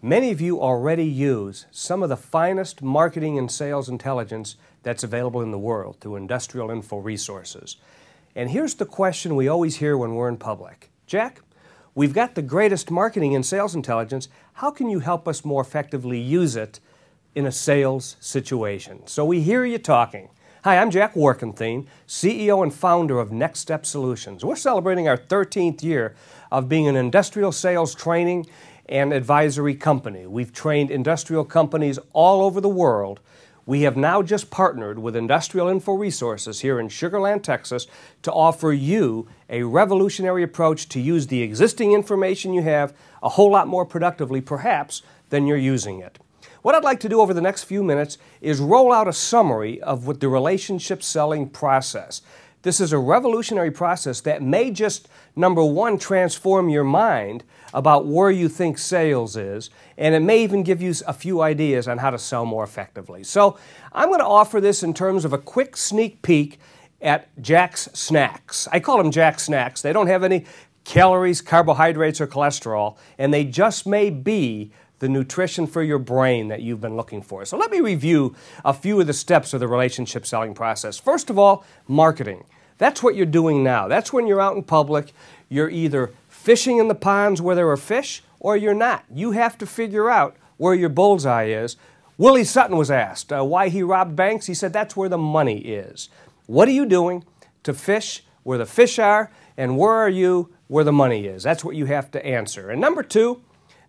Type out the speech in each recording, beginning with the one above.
Many of you already use some of the finest marketing and sales intelligence that's available in the world through industrial info resources. And here's the question we always hear when we're in public. Jack, we've got the greatest marketing and sales intelligence. How can you help us more effectively use it in a sales situation? So we hear you talking. Hi, I'm Jack Workenthien, CEO and founder of NextStep Solutions. We're celebrating our 13th year of being an industrial sales training and advisory company. We've trained industrial companies all over the world. We have now just partnered with Industrial Info Resources here in Sugar Land, Texas, to offer you a revolutionary approach to use the existing information you have a whole lot more productively, perhaps, than you're using it. What I'd like to do over the next few minutes is roll out a summary of what the relationship selling process. This is a revolutionary process that may just, number one, transform your mind about where you think sales is, and it may even give you a few ideas on how to sell more effectively. So I'm going to offer this in terms of a quick sneak peek at Jack's Snacks. I call them Jack's Snacks. They don't have any calories, carbohydrates, or cholesterol, and they just may be the nutrition for your brain that you've been looking for. So let me review a few of the steps of the relationship selling process. First of all, marketing. That's what you're doing now. That's when you're out in public. You're either fishing in the ponds where there are fish or you're not. You have to figure out where your bullseye is. Willie Sutton was asked why he robbed banks. He said that's where the money is. What are you doing to fish where the fish are, and where are you where the money is? That's what you have to answer. And number two,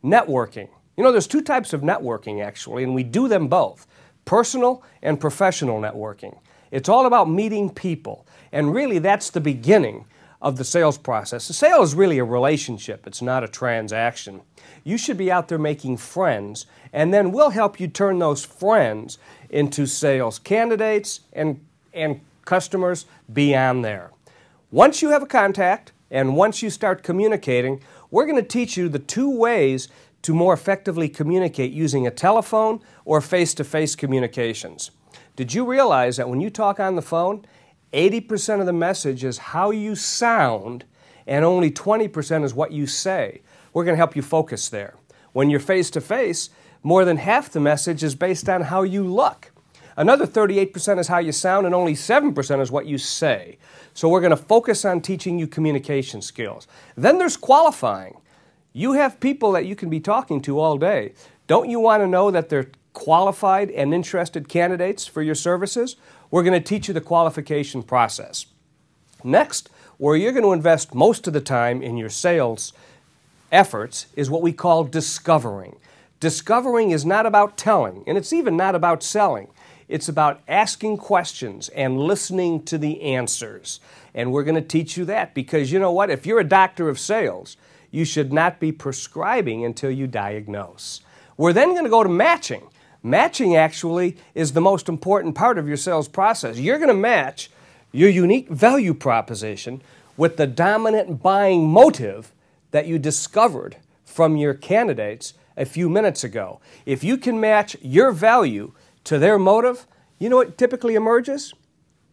networking. You know, there's two types of networking, actually, and we do them both, personal and professional networking. It's all about meeting people, and really that's the beginning of the sales process. The sale is really a relationship. It's not a transaction. You should be out there making friends, and then we'll help you turn those friends into sales candidates and customers beyond there. Once you have a contact, and once you start communicating, we're going to teach you the two ways to more effectively communicate using a telephone or face-to-face communications. Did you realize that when you talk on the phone, 80% of the message is how you sound and only 20% is what you say? We're going to help you focus there. When you're face-to-face, more than half the message is based on how you look. Another 38% is how you sound and only 7% is what you say. So we're going to focus on teaching you communication skills. Then there's qualifying. You have people that you can be talking to all day. Don't you want to know that they're qualified and interested candidates for your services? We're going to teach you the qualification process. Next, where you're going to invest most of the time in your sales efforts is what we call discovering. Discovering is not about telling, and it's even not about selling. It's about asking questions and listening to the answers. And we're going to teach you that because you know what? If you're a doctor of sales, you should not be prescribing until you diagnose. We're then going to go to matching. Matching actually is the most important part of your sales process. You're going to match your unique value proposition with the dominant buying motive that you discovered from your candidates a few minutes ago. If you can match your value to their motive, you know what typically emerges?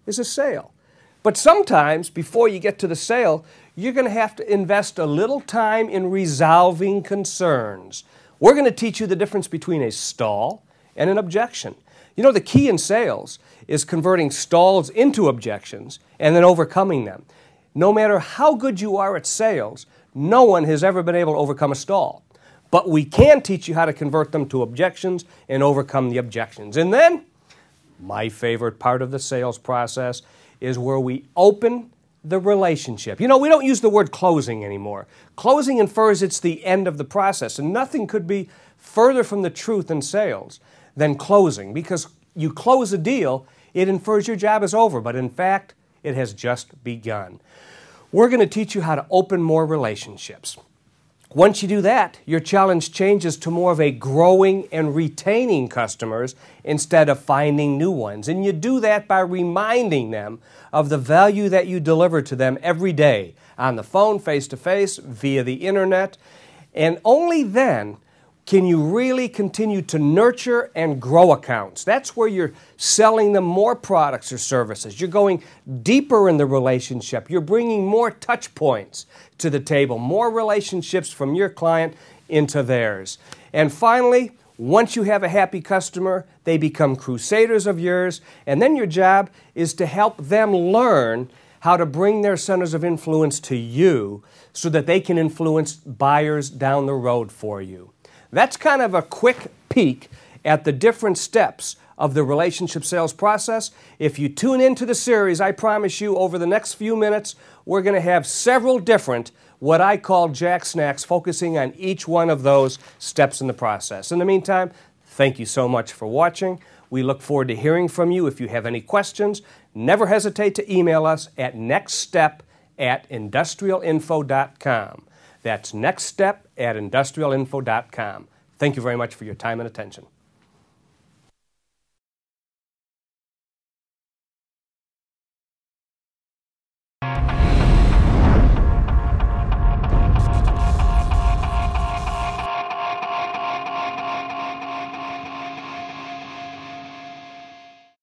Is a sale. But sometimes, before you get to the sale, you're going to have to invest a little time in resolving concerns. We're going to teach you the difference between a stall and an objection. You know, the key in sales is converting stalls into objections and then overcoming them. No matter how good you are at sales, no one has ever been able to overcome a stall. But we can teach you how to convert them to objections and overcome the objections. And then, my favorite part of the sales process is where we open the relationship. You know, we don't use the word closing anymore. Closing infers it's the end of the process, and nothing could be further from the truth in sales than closing, because you close a deal, it infers your job is over, but in fact, it has just begun. We're going to teach you how to open more relationships. Once you do that, your challenge changes to more of a growing and retaining customers instead of finding new ones. And you do that by reminding them of the value that you deliver to them every day on the phone, face-to-face, via the internet. And only then can you really continue to nurture and grow accounts. That's where you're selling them more products or services. You're going deeper in the relationship. You're bringing more touch points to the table, more relationships from your client into theirs. And finally, once you have a happy customer, they become crusaders of yours, and then your job is to help them learn how to bring their centers of influence to you so that they can influence buyers down the road for you. That's kind of a quick peek at the different steps of the relationship sales process. If you tune into the series, I promise you over the next few minutes, we're going to have several different, what I call Jack Snacks, focusing on each one of those steps in the process. In the meantime, thank you so much for watching. We look forward to hearing from you. If you have any questions, never hesitate to email us at nextstep@industrialinfo.com. That's nextstep@industrialinfo.com. Thank you very much for your time and attention.